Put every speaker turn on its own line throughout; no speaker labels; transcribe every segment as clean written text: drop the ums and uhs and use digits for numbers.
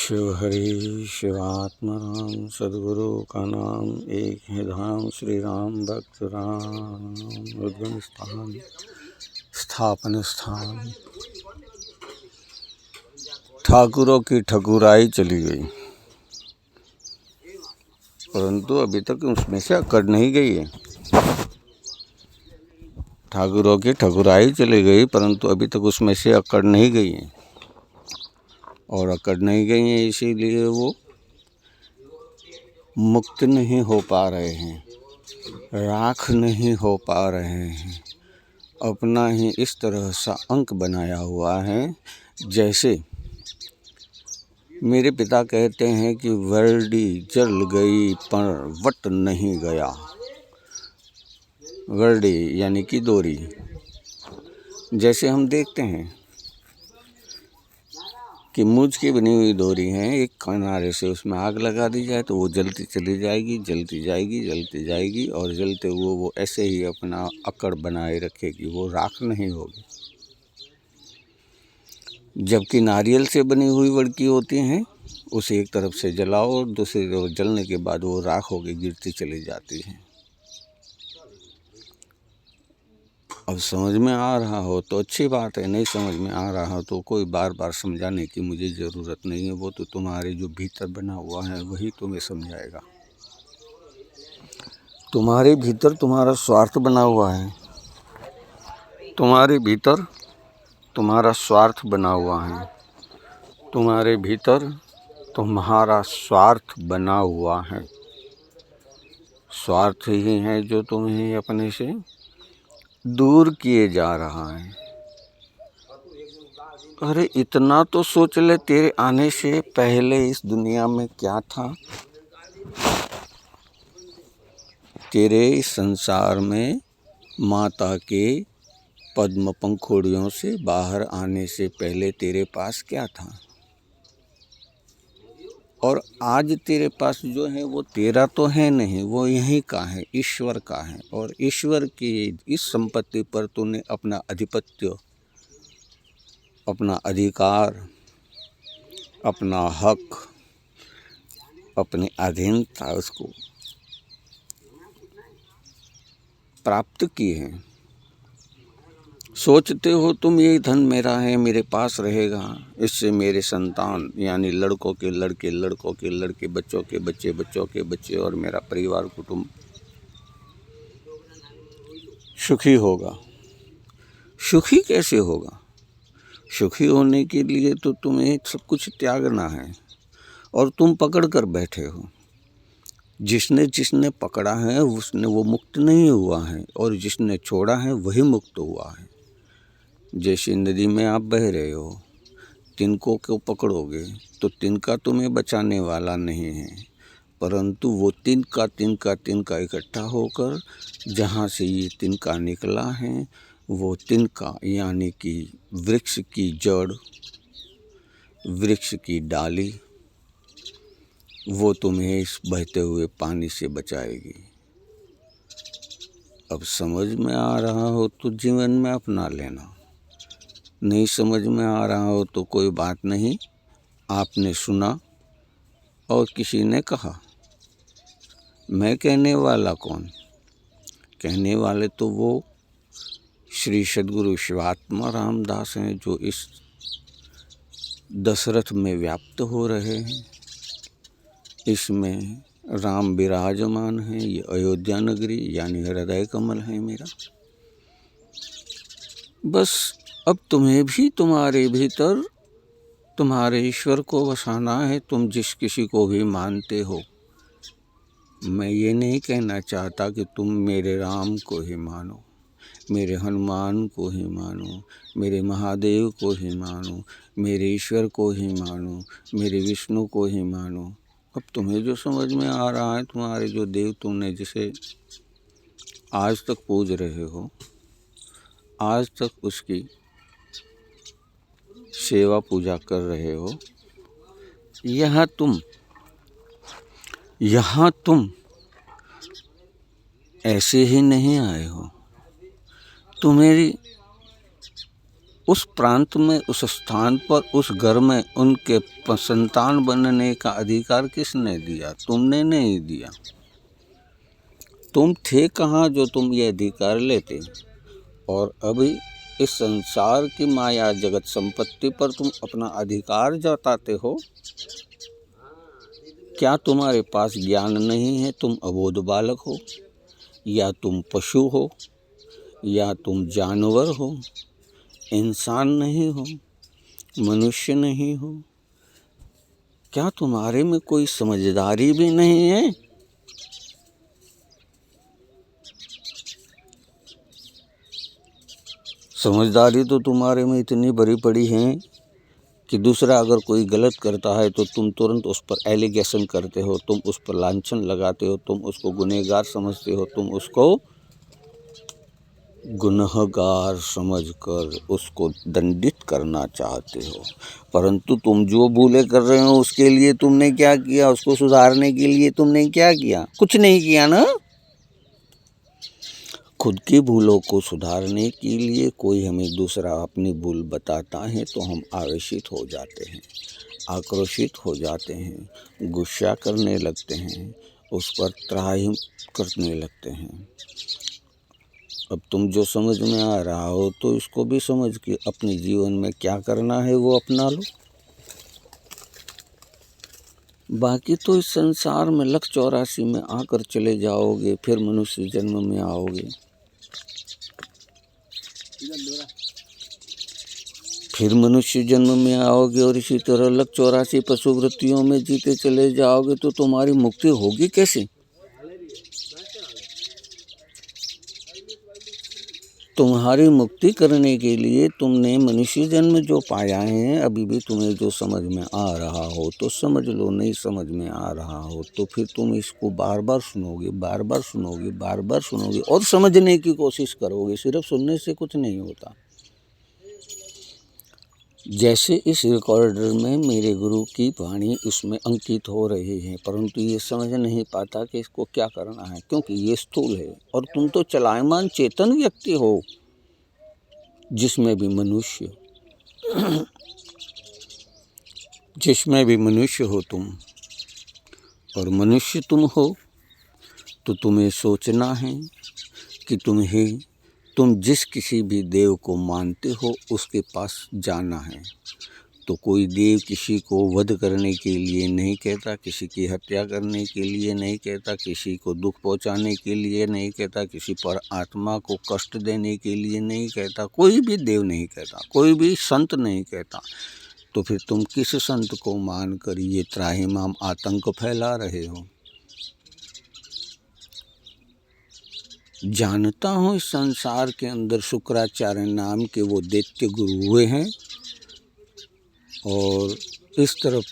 शिव हरि शिवात्मा राम सद्गुरु का नाम एक है धाम। श्री राम भक्त राम उद्गम स्थान स्थापन स्थान। ठाकुरों की ठकुराई चली गई, परंतु अभी तक उसमें से अकड़ नहीं गई है। ठाकुरों की ठकुराई चली गई, परंतु अभी तक उसमें से अकड़ नहीं गई है। और अकड़ नहीं गई है, इसीलिए वो मुक्त नहीं हो पा रहे हैं, राख नहीं हो पा रहे हैं। अपना ही इस तरह सा अंक बनाया हुआ है, जैसे मेरे पिता कहते हैं कि वर्दी जल गई पर वट नहीं गया। वर्दी यानी कि डोरी। जैसे हम देखते हैं कि मूंछ की बनी हुई डोरी है, एक किनारे से उसमें आग लगा दी जाए तो वो जलती चली जाएगी, जलती जाएगी, जलती जाएगी, और जलते हुए वो ऐसे ही अपना अकड़ बनाए रखेगी, वो राख नहीं होगी। जबकि नारियल से बनी हुई वड़की होती हैं, उसे एक तरफ से जलाओ और दूसरी तरफ जलने के बाद वो राख होगी, गिरती चली जाती है। अब समझ में आ रहा हो तो अच्छी बात है, नहीं समझ में आ रहा हो तो कोई बार बार समझाने की मुझे ज़रूरत नहीं है। वो तो तुम्हारे जो भीतर बना हुआ है वही तुम्हें समझाएगा। तुम्हारे भीतर तुम्हारा स्वार्थ बना हुआ है, तुम्हारे भीतर तुम्हारा स्वार्थ बना हुआ है, तुम्हारे भीतर तुम्हारा स्वार्थ बना हुआ है। स्वार्थ ही है जो तुम्हें अपने से दूर किए जा रहा है। अरे इतना तो सोच ले, तेरे आने से पहले इस दुनिया में क्या था? तेरे इस संसार में माता के पद्म पंखुड़ियों से बाहर आने से पहले तेरे पास क्या था? और आज तेरे पास जो है वो तेरा तो है नहीं, वो यहीं का है, ईश्वर का है। और ईश्वर की इस संपत्ति पर तूने अपना आधिपत्य, अपना अधिकार, अपना हक, अपनी अधीनता उसको प्राप्त की है। सोचते हो तुम ये धन मेरा है, मेरे पास रहेगा, इससे मेरे संतान यानी लड़कों के लड़के, लड़कों के लड़के, बच्चों के बच्चे, बच्चों के बच्चे और मेरा परिवार कुटुंब सुखी होगा। सुखी कैसे होगा? सुखी होने के लिए तो तुम्हें सब कुछ त्यागना है, और तुम पकड़ कर बैठे हो। जिसने जिसने पकड़ा है उसने वो मुक्त नहीं हुआ है, और जिसने छोड़ा है वही मुक्त हुआ है। जैसे नदी में आप बह रहे हो, तिनकों को पकड़ोगे तो तिनका तुम्हें बचाने वाला नहीं है, परंतु वो तिनका तिनका तिनका इकट्ठा होकर जहाँ से ये तिनका निकला है, वो तिनका यानी कि वृक्ष की जड़, वृक्ष की डाली, वो तुम्हें इस बहते हुए पानी से बचाएगी। अब समझ में आ रहा हो तो जीवन में अपना लेना, नहीं समझ में आ रहा हो तो कोई बात नहीं। आपने सुना और किसी ने कहा, मैं कहने वाला कौन? कहने वाले तो वो श्री सद्गुरु शिवात्मा रामदास हैं, जो इस दशरथ में व्याप्त हो रहे हैं। इसमें राम विराजमान है, ये अयोध्या नगरी यानी हृदय कमल है मेरा। बस अब तुम्हें भी तुम्हारे भीतर तुम्हारे ईश्वर को बसाना है। तुम जिस किसी को भी मानते हो, मैं ये नहीं कहना चाहता कि तुम मेरे राम को ही मानो, मेरे हनुमान को ही मानो, मेरे महादेव को ही मानो, मेरे ईश्वर को ही मानो, मेरे विष्णु को ही मानो। अब तुम्हें जो समझ में आ रहा है, तुम्हारे जो देव तुमने जिसे आज तक पूज रहे हो, आज तक उसकी सेवा पूजा कर रहे हो, यहाँ तुम ऐसे ही नहीं आए हो। तुम्हारी उस प्रांत में, उस स्थान पर, उस घर में उनके संतान बनने का अधिकार किसने दिया? तुमने नहीं दिया। तुम थे कहाँ जो तुम ये अधिकार लेते? और अभी इस संसार की माया जगत संपत्ति पर तुम अपना अधिकार जताते हो। क्या तुम्हारे पास ज्ञान नहीं है? तुम अबोध बालक हो, या तुम पशु हो, या तुम जानवर हो, इंसान नहीं हो, मनुष्य नहीं हो? क्या तुम्हारे में कोई समझदारी भी नहीं है? समझदारी तो तुम्हारे में इतनी भरी पड़ी है कि दूसरा अगर कोई गलत करता है तो तुम तुरंत उस पर एलिगेशन करते हो, तुम उस पर लांछन लगाते हो, तुम उसको गुनहगार समझते हो, तुम उसको गुनहगार समझकर उसको दंडित करना चाहते हो। परंतु तुम जो भूले कर रहे हो उसके लिए तुमने क्या किया? उसको सुधारने के लिए तुमने क्या किया? कुछ नहीं किया ना। खुद की भूलों को सुधारने के लिए कोई हमें दूसरा अपनी भूल बताता है तो हम आवेशित हो जाते हैं, आक्रोशित हो जाते हैं, गुस्सा करने लगते हैं, उस पर त्राहि करने लगते हैं। अब तुम जो समझ में आ रहा हो तो इसको भी समझ के अपने जीवन में क्या करना है वो अपना लो। बाकी तो इस संसार में 184 में आकर चले जाओगे, फिर मनुष्य जन्म में आओगे, फिर मनुष्य जन्म में आओगे और इसी तरह 184 पशु वृत्तियों में जीते चले जाओगे तो तुम्हारी मुक्ति होगी कैसे? तुम्हारी मुक्ति करने के लिए तुमने मनुष्य जन्म जो पाया है, अभी भी तुम्हें जो समझ में आ रहा हो तो समझ लो, नहीं समझ में आ रहा हो तो फिर तुम इसको बार बार सुनोगे, बार बार सुनोगे, बार बार सुनोगे और समझने की कोशिश करोगे। सिर्फ सुनने से कुछ नहीं होता। जैसे इस रिकॉर्डर में मेरे गुरु की वाणी उसमें अंकित हो रही है, परंतु ये समझ नहीं पाता कि इसको क्या करना है, क्योंकि ये स्थूल है और तुम तो चलायमान चेतन व्यक्ति हो, जिसमें भी मनुष्य हो तुम, और मनुष्य तुम हो तो तुम्हें सोचना है कि तुम जिस किसी भी देव को मानते हो उसके पास जाना है। तो कोई देव किसी को वध करने के लिए नहीं कहता, किसी की हत्या करने के लिए नहीं कहता, किसी को दुख पहुंचाने के लिए नहीं कहता, किसी पर आत्मा को कष्ट देने के लिए नहीं कहता, कोई भी देव नहीं कहता, कोई भी संत नहीं कहता। तो फिर तुम किस संत को मानकर ये त्राहिमाम आतंक फैला रहे हो? जानता हूँ इस संसार के अंदर शुक्राचार्य नाम के वो दैत्य गुरु हुए हैं और इस तरफ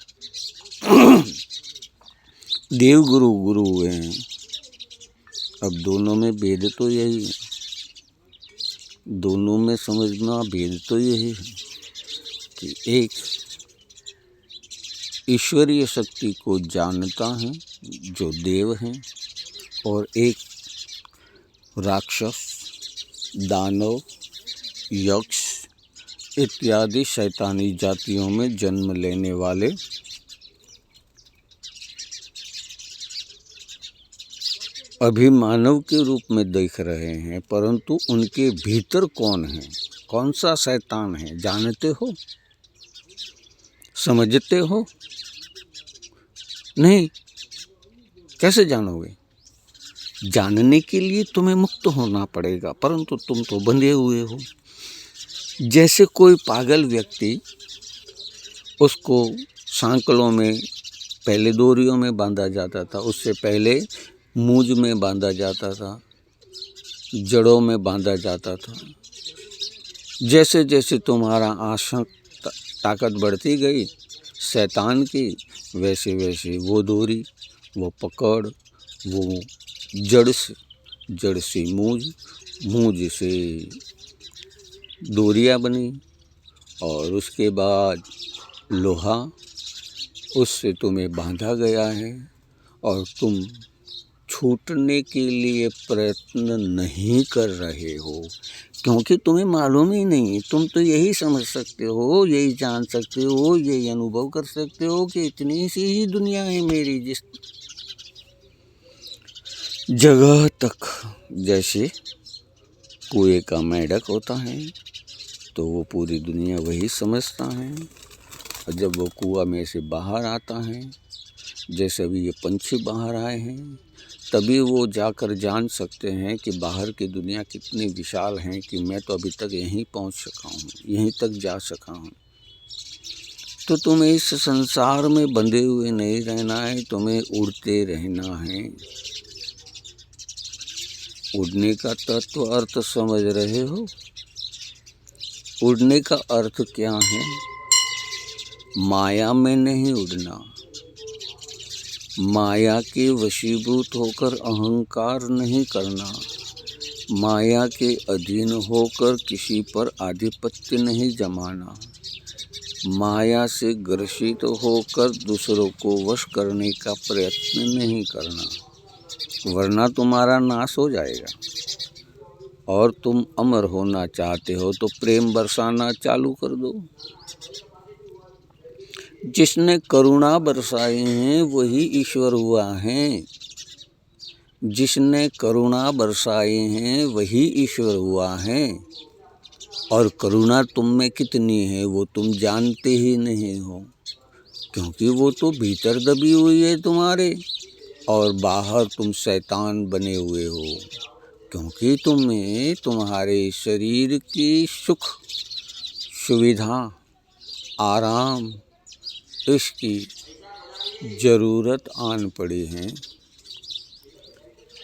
देव गुरु हुए हैं। अब दोनों में भेद तो यही है, दोनों में समझना भेद तो यही है कि एक ईश्वरीय शक्ति को जानता है जो देव हैं, और एक राक्षस, दानव, यक्ष इत्यादि शैतानी जातियों में जन्म लेने वाले अभी मानव के रूप में देख रहे हैं, परंतु उनके भीतर कौन है, कौन सा शैतान है, जानते हो? समझते हो? नहीं। कैसे जानोगे? जानने के लिए तुम्हें मुक्त होना पड़ेगा, परंतु तुम तो बंधे हुए हो। जैसे कोई पागल व्यक्ति, उसको सांकलों में पहले डोरियों में बांधा जाता था, उससे पहले मूंज में बांधा जाता था, जड़ों में बांधा जाता था। जैसे जैसे तुम्हारा आशा ताकत बढ़ती गई शैतान की, वैसे वैसे वो डोरी, वो पकड़, वो जड़ से मूंज से डोरियाँ बनी और उसके बाद लोहा, उससे तुम्हें बांधा गया है और तुम छूटने के लिए प्रयत्न नहीं कर रहे हो, क्योंकि तुम्हें मालूम ही नहीं। तुम तो यही समझ सकते हो, यही जान सकते हो, यही अनुभव कर सकते हो कि इतनी सी ही दुनिया है मेरी। जिस जगह तक जैसे कुएं का मेंढक होता है तो वो पूरी दुनिया वही समझता है, और जब वो कुआं में से बाहर आता है, जैसे अभी ये पंछी बाहर आए हैं, तभी वो जाकर जान सकते हैं कि बाहर की दुनिया कितनी विशाल है, कि मैं तो अभी तक यहीं पहुंच सका हूँ, यहीं तक जा सका हूँ। तो तुम्हें इस संसार में बंधे हुए नहीं रहना है, तुम्हें उड़ते रहना है। उड़ने का तत्व अर्थ समझ रहे हो? उड़ने का अर्थ क्या है? माया में नहीं उड़ना, माया के वशीभूत होकर अहंकार नहीं करना, माया के अधीन होकर किसी पर आधिपत्य नहीं जमाना, माया से ग्रसित होकर दूसरों को वश करने का प्रयत्न नहीं करना, वरना तुम्हारा नाश हो जाएगा। और तुम अमर होना चाहते हो तो प्रेम बरसाना चालू कर दो। जिसने करुणा बरसाई है वही ईश्वर हुआ है। जिसने करुणा बरसाई है वही ईश्वर हुआ है। और करुणा तुम में कितनी है वो तुम जानते ही नहीं हो, क्योंकि वो तो भीतर दबी हुई है तुम्हारे, और बाहर तुम शैतान बने हुए हो, क्योंकि तुम्हें तुम्हारे शरीर की सुख सुविधा आराम इसकी ज़रूरत आन पड़ी है।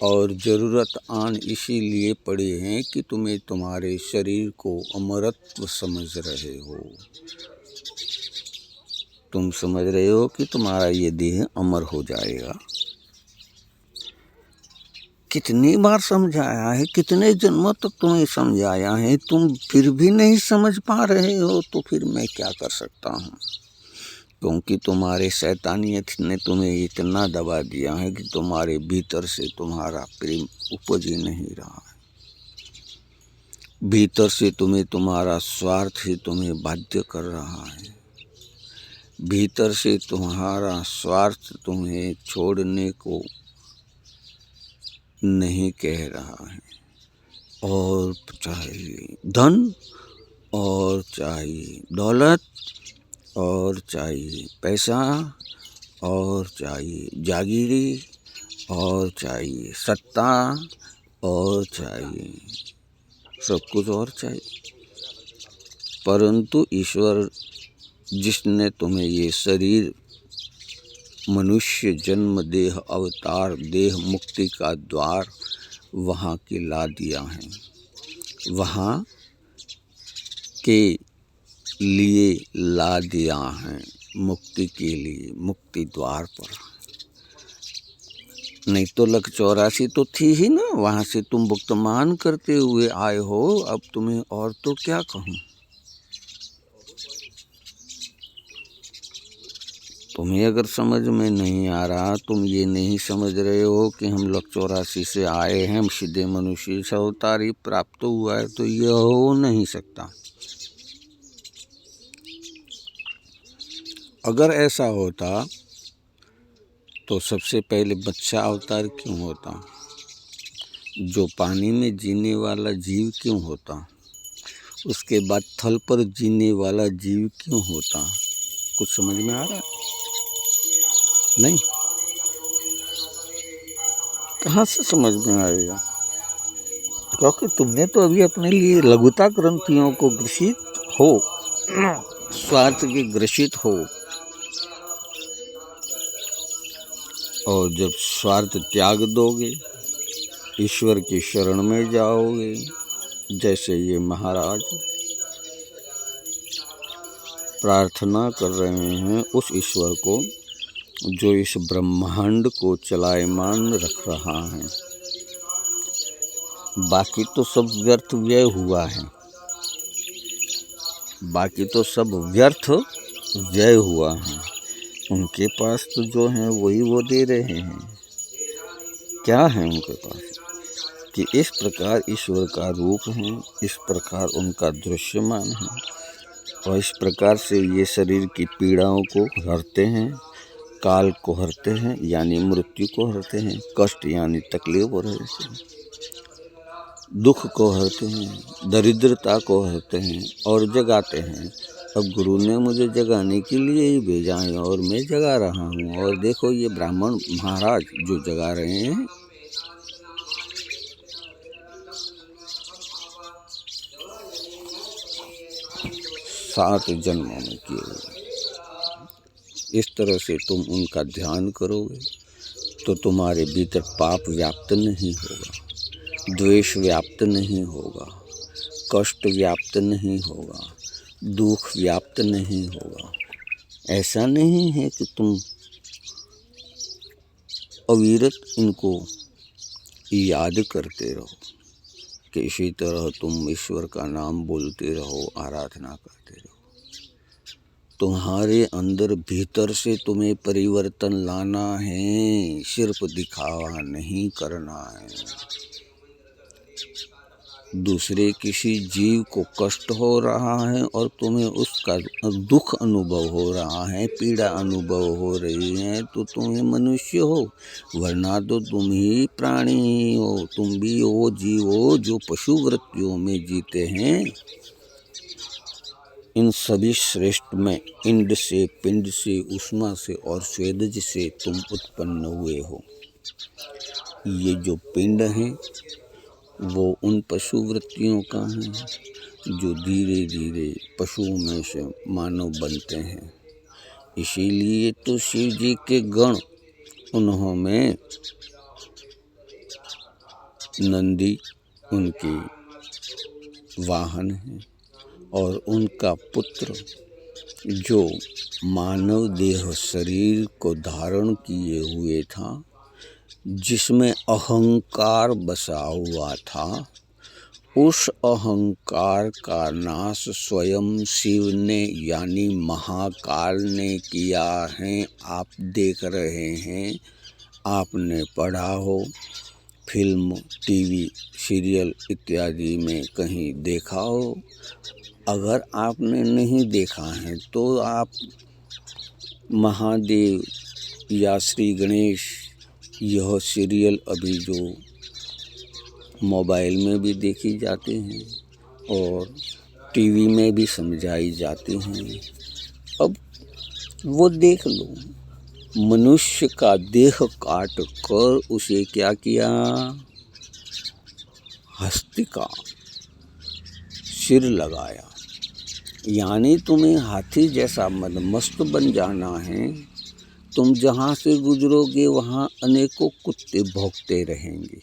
और ज़रूरत आन इसीलिए पड़ी है कि तुम्हें तुम्हारे शरीर को अमरत्व समझ रहे हो। तुम समझ रहे हो कि तुम्हारा ये देह अमर हो जाएगा। कितनी बार समझाया है, कितने जन्मों तक तुम्हें समझाया है, तुम फिर भी नहीं समझ पा रहे हो, तो फिर मैं क्या कर सकता हूँ। क्योंकि तुम्हारे शैतानियत ने तुम्हें इतना दबा दिया है कि तुम्हारे भीतर से तुम्हारा प्रेम उपज ही नहीं रहा है। भीतर से तुम्हें तुम्हारा स्वार्थ ही तुम्हें बाध्य कर रहा है। भीतर से तुम्हारा स्वार्थ तुम्हें छोड़ने को नहीं कह रहा है। और चाहिए धन, और चाहिए दौलत, और चाहिए पैसा, और चाहिए जागीरी, और चाहिए सत्ता, और चाहिए सब कुछ और चाहिए। परंतु ईश्वर जिसने तुम्हें ये शरीर मनुष्य जन्म देह अवतार देह मुक्ति का द्वार वहाँ के ला दिया है, वहाँ के लिए ला दिया है, मुक्ति के लिए, मुक्ति द्वार पर। नहीं तो लख 84 तो थी ही ना, वहाँ से तुम भुक्तमान करते हुए आए हो। अब तुम्हें और तो क्या कहूँ। तुम्हें अगर समझ में नहीं आ रहा, तुम ये नहीं समझ रहे हो कि हम लख 84 से आए हैं, हम सीधे मनुष्य से अवतार ही प्राप्त हुआ है, तो यह हो नहीं सकता। अगर ऐसा होता तो सबसे पहले बच्चा अवतार क्यों होता? जो पानी में जीने वाला जीव क्यों होता? उसके बाद थल पर जीने वाला जीव क्यों होता? कुछ समझ में आ रहा है? नहीं, कहाँ से समझ में आएगा? क्योंकि तुमने तो अभी अपने लिए लघुता ग्रंथियों को ग्रसित हो, स्वार्थ के ग्रसित हो, और जब स्वार्थ त्याग दोगे, ईश्वर की शरण में जाओगे, जैसे ये महाराज प्रार्थना कर रहे हैं उस ईश्वर को जो इस ब्रह्मांड को चलायमान रख रहा है। बाकी तो सब व्यर्थ व्यय हुआ है, बाकी तो सब व्यर्थ व्यय हुआ है। उनके पास तो जो है वही वो दे रहे हैं। क्या है उनके पास कि इस प्रकार ईश्वर का रूप है, इस प्रकार उनका दृश्यमान है और इस प्रकार से ये शरीर की पीड़ाओं को हरते हैं, काल को हरते हैं यानी मृत्यु को हरते हैं, कष्ट यानी तकलीफ को हरते हैं, दुख को हरते हैं, दरिद्रता को हरते हैं और जगाते हैं। अब गुरु ने मुझे जगाने के लिए ही भेजा है और मैं जगा रहा हूँ। और देखो ये ब्राह्मण महाराज जो जगा रहे हैं, सात जन्मों में किए हुए। इस तरह से तुम उनका ध्यान करोगे तो तुम्हारे भीतर पाप व्याप्त नहीं होगा, द्वेष व्याप्त नहीं होगा, कष्ट व्याप्त नहीं होगा, दुख व्याप्त नहीं होगा। ऐसा नहीं है कि तुम अविरत इनको याद करते रहो, कि इसी तरह तुम ईश्वर का नाम बोलते रहो, आराधना करते रहो। तुम्हारे अंदर भीतर से तुम्हें परिवर्तन लाना है, सिर्फ दिखावा नहीं करना है। दूसरे किसी जीव को कष्ट हो रहा है और तुम्हें उसका दुख अनुभव हो रहा है, पीड़ा अनुभव हो रही है, तो तुम्हें मनुष्य हो, वरना तो तुम ही प्राणी हो। तुम भी वो जीव हो जो पशु वृत्तियों में जीते हैं। इन सभी श्रेष्ठ में इंड से, पिंड से, उष्मा से और स्वेदज से तुम उत्पन्न हुए हो। ये जो पिंड हैं वो उन पशु वृत्तियों का है जो धीरे धीरे पशुओं में से मानव बनते हैं। इसीलिए तो शिव जी के गण, उन्होंने नंदी उनके वाहन हैं और उनका पुत्र जो मानव देह शरीर को धारण किए हुए था, जिसमें अहंकार बसा हुआ था, उस अहंकार का नाश स्वयं शिव ने यानी महाकाल ने किया है। आप देख रहे हैं, आपने पढ़ा हो, फिल्म, टीवी, सीरियल इत्यादि में कहीं देखा हो। अगर आपने नहीं देखा है तो आप महादेव या श्री गणेश, यह सीरियल अभी जो मोबाइल में भी देखी जाते हैं और टीवी में भी समझाई जाती हैं, अब वो देख लो। मनुष्य का देह काट कर उसे क्या किया, हस्ती का सिर लगाया। यानी तुम्हें हाथी जैसा मदमस्त बन जाना है। तुम जहाँ से गुजरोगे वहाँ अनेकों कुत्ते भौंकते रहेंगे,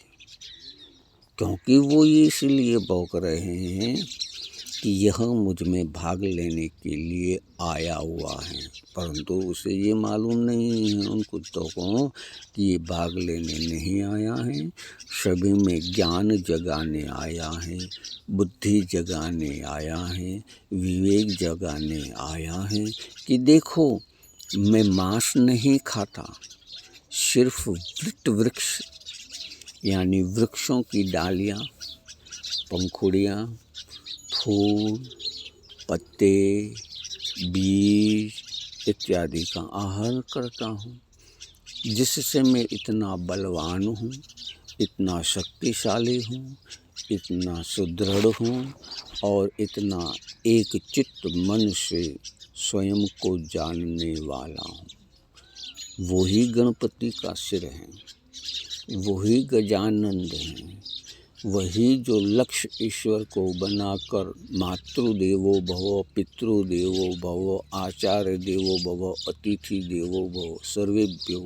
क्योंकि वो ये इसलिए भौंक रहे हैं कि यह मुझ में भाग लेने के लिए आया हुआ है, परंतु उसे ये मालूम नहीं है उन कुत्तों को कि ये भाग लेने नहीं आया है, सभी में ज्ञान जगाने आया है, बुद्धि जगाने आया है, विवेक जगाने आया है कि देखो मैं मांस नहीं खाता, सिर्फ वृक्ष यानी वृक्षों की डालियाँ, पंखुड़ियाँ, फूल, पत्ते, बीज इत्यादि का आहार करता हूँ, जिससे मैं इतना बलवान हूँ, इतना शक्तिशाली हूँ, इतना सुदृढ़ हूँ और इतना एक चित्त मन से स्वयं को जानने वाला हूँ। वही गणपति का सिर है, वही गजानंद हैं, वही जो लक्ष्य ईश्वर को बनाकर मातृदेवो भव, पितृदेवो भव, आचार्य देवो भव, अतिथि देवो भव, सर्वेभ्यो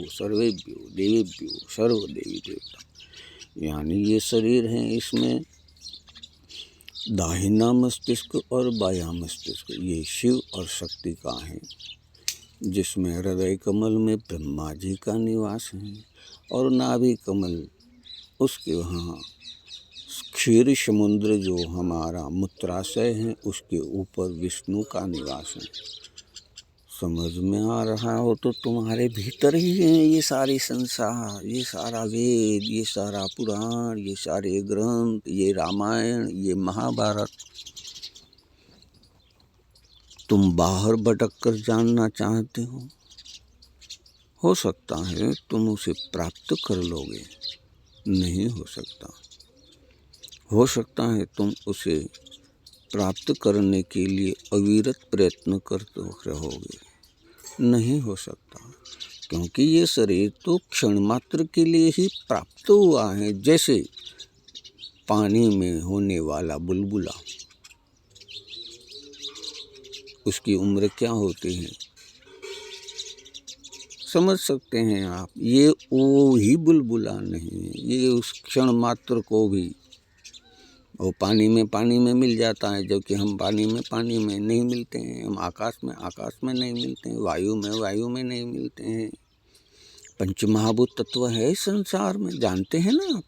देवेभ्यो सर्वदेवी देवता, यानी ये शरीर हैं, इसमें दाहिना मस्तिष्क और बायां मस्तिष्क ये शिव और शक्ति का है, जिसमें हृदय कमल में ब्रह्मा जी का निवास है और नाभि कमल उसके वहाँ क्षीर समुद्र जो हमारा मूत्राशय है उसके ऊपर विष्णु का निवास है। समझ में आ रहा हो तो तुम्हारे भीतर ही है ये सारी संसार, ये सारा वेद, ये सारा पुराण, ये सारे ग्रंथ, ये रामायण, ये महाभारत। तुम बाहर भटक कर जानना चाहते हो सकता है तुम उसे प्राप्त कर लोगे, नहीं हो सकता। हो सकता है तुम उसे प्राप्त करने के लिए अविरत प्रयत्न करते रहोगे, नहीं हो सकता, क्योंकि ये शरीर तो क्षण मात्र के लिए ही प्राप्त हुआ है। जैसे पानी में होने वाला बुलबुला, उसकी उम्र क्या होती है समझ सकते हैं आप। ये वो ही बुलबुला नहीं है, ये उस क्षण मात्र को भी वो पानी में मिल जाता है, जबकि हम पानी में नहीं मिलते हैं, हम आकाश में नहीं मिलते हैं, वायु में नहीं मिलते हैं। पंचमहाभूत तत्व है संसार में, जानते हैं ना आप।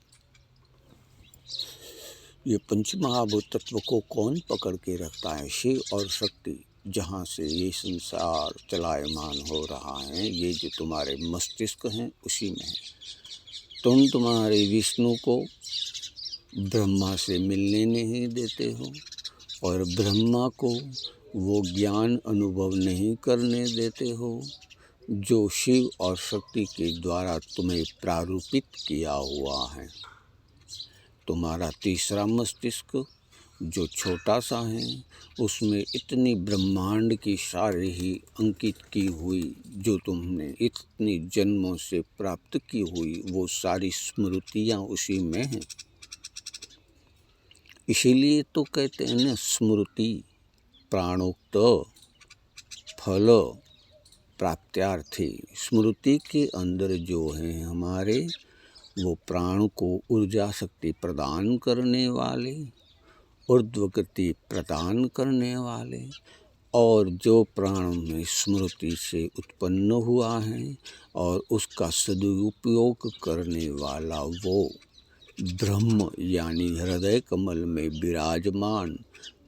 ये पंचमहाभूत तत्व को कौन पकड़ के रखता है? शिव और शक्ति। जहाँ से ये संसार चलायमान हो रहा है, ये जो तुम्हारे मस्तिष्क हैं उसी में है। तुम्हारे विष्णु को ब्रह्मा से मिलने नहीं देते हो, और ब्रह्मा को वो ज्ञान अनुभव नहीं करने देते हो जो शिव और शक्ति के द्वारा तुम्हें प्रारूपित किया हुआ है। तुम्हारा तीसरा मस्तिष्क जो छोटा सा है, उसमें इतनी ब्रह्मांड की सारी ही अंकित की हुई, जो तुमने इतनी जन्मों से प्राप्त की हुई, वो सारी स्मृतियाँ उसी में हैं। इसीलिए तो कहते हैं ना, स्मृति प्राणोक्त फल प्राप्त्यार्थी। स्मृति के अंदर जो है हमारे, वो प्राण को ऊर्जा शक्ति प्रदान करने वाले, ऊर्ध्वगति प्रदान करने वाले, और जो प्राण में स्मृति से उत्पन्न हुआ है और उसका सदुपयोग करने वाला वो ब्रह्म, यानी हृदय कमल में विराजमान,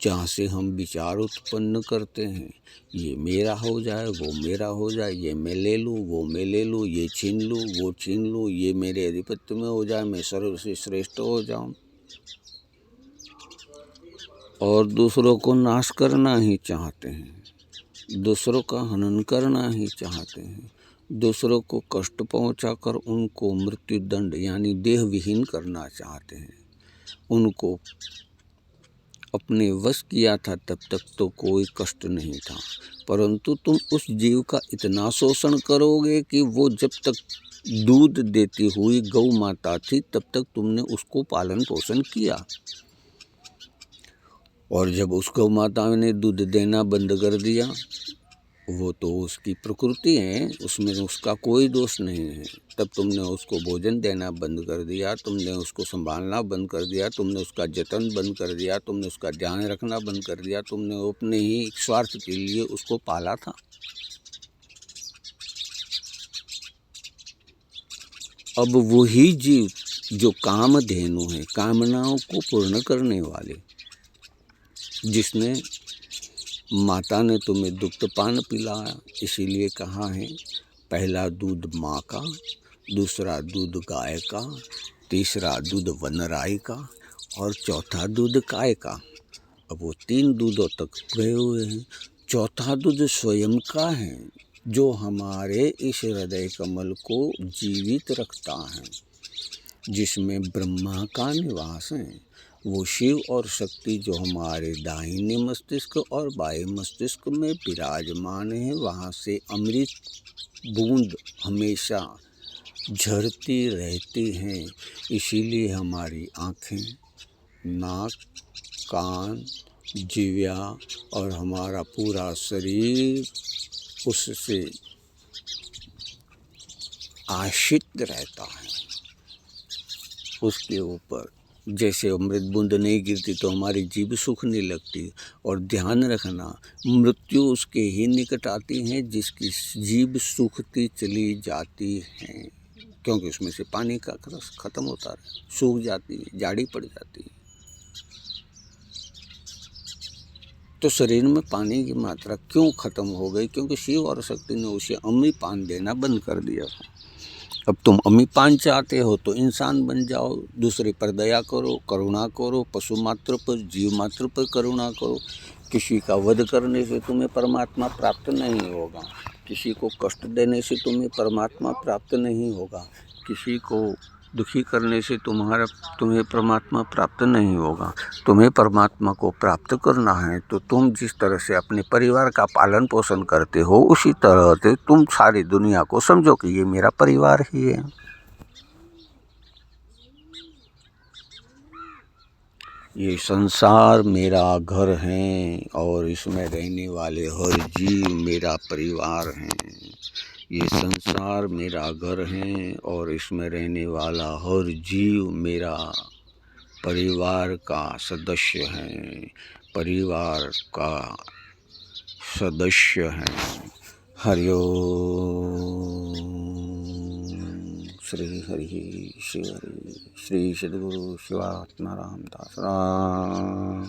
जहाँ से हम विचार उत्पन्न करते हैं, ये मेरा हो जाए, वो मेरा हो जाए, ये मैं ले लूँ, वो मैं ले लूँ, ये छीन लूँ, वो छीन लूँ, ये मेरे अधिपत्य में हो जाए, मैं सर्व से श्रेष्ठ हो जाऊँ, और दूसरों को नाश करना ही चाहते हैं, दूसरों का हनन करना ही चाहते हैं, दूसरों को कष्ट पहुंचाकर उनको मृत्यु दंड यानी देह विहीन करना चाहते हैं। उनको अपने वश किया था तब तक तो कोई कष्ट नहीं था, परंतु तुम उस जीव का इतना शोषण करोगे कि वो जब तक दूध देती हुई गौ माता थी तब तक तुमने उसको पालन पोषण किया, और जब उस गौ माता ने दूध देना बंद कर दिया, वो तो उसकी प्रकृति है, उसमें उसका कोई दोष नहीं है, तब तुमने उसको भोजन देना बंद कर दिया, तुमने उसको संभालना बंद कर दिया, तुमने उसका जतन बंद कर दिया, तुमने उसका ध्यान रखना बंद कर दिया, तुमने अपने ही स्वार्थ के लिए उसको पाला था। अब वही जीव जो कामधेनु है, कामनाओं को पूर्ण करने वाले, जिसने माता ने तुम्हें दुग्धपान पिलाया, इसीलिए कहा है पहला दूध माँ का, दूसरा दूध गाय का, तीसरा दूध वनराई का, और चौथा दूध गाय का। अब वो 3 दूधों तक गए हुए हैं, चौथा दूध स्वयं का है, जो हमारे इस हृदय कमल को जीवित रखता है, जिसमें ब्रह्मा का निवास है। वो शिव और शक्ति जो हमारे दाहिने मस्तिष्क और बाएं मस्तिष्क में विराजमान है, वहाँ से अमृत बूंद हमेशा झरती रहती हैं। इसीलिए हमारी आँखें, नाक, कान, जिह्वा और हमारा पूरा शरीर उससे आश्रित रहता है। उसके ऊपर जैसे अमृत बूंद नहीं गिरती तो हमारी जीभ सूखने लगती, और ध्यान रखना, मृत्यु उसके ही निकट आती है जिसकी जीभ सूखती चली जाती है, क्योंकि उसमें से पानी का रस खत्म होता है, सूख जाती है, जाड़ी पड़ जाती है। तो शरीर में पानी की मात्रा क्यों ख़त्म हो गई? क्योंकि शिव और शक्ति ने उसे अम्मी पान देना बंद कर दिया था। अब तुम अम्मी पान चाहते हो तो इंसान बन जाओ, दूसरे पर दया करो, करुणा करो, पशु मात्र पर, जीव मात्र पर करुणा करो। किसी का वध करने से तुम्हें परमात्मा प्राप्त नहीं होगा, किसी को कष्ट देने से तुम्हें परमात्मा प्राप्त नहीं होगा, किसी को दुखी करने से तुम्हें परमात्मा प्राप्त नहीं होगा। तुम्हें परमात्मा को प्राप्त करना है तो तुम जिस तरह से अपने परिवार का पालन पोषण करते हो, उसी तरह से तुम सारी दुनिया को समझो कि ये मेरा परिवार ही है। ये संसार मेरा घर है और इसमें रहने वाले हर जीव मेरा परिवार हैं। ये संसार मेरा घर है और इसमें रहने वाला हर जीव मेरा परिवार का सदस्य है, परिवार का सदस्य है। हरि ओम। श्री हरि श्री हरि श्री सद्गुरु शिवात्मा रामदास राम।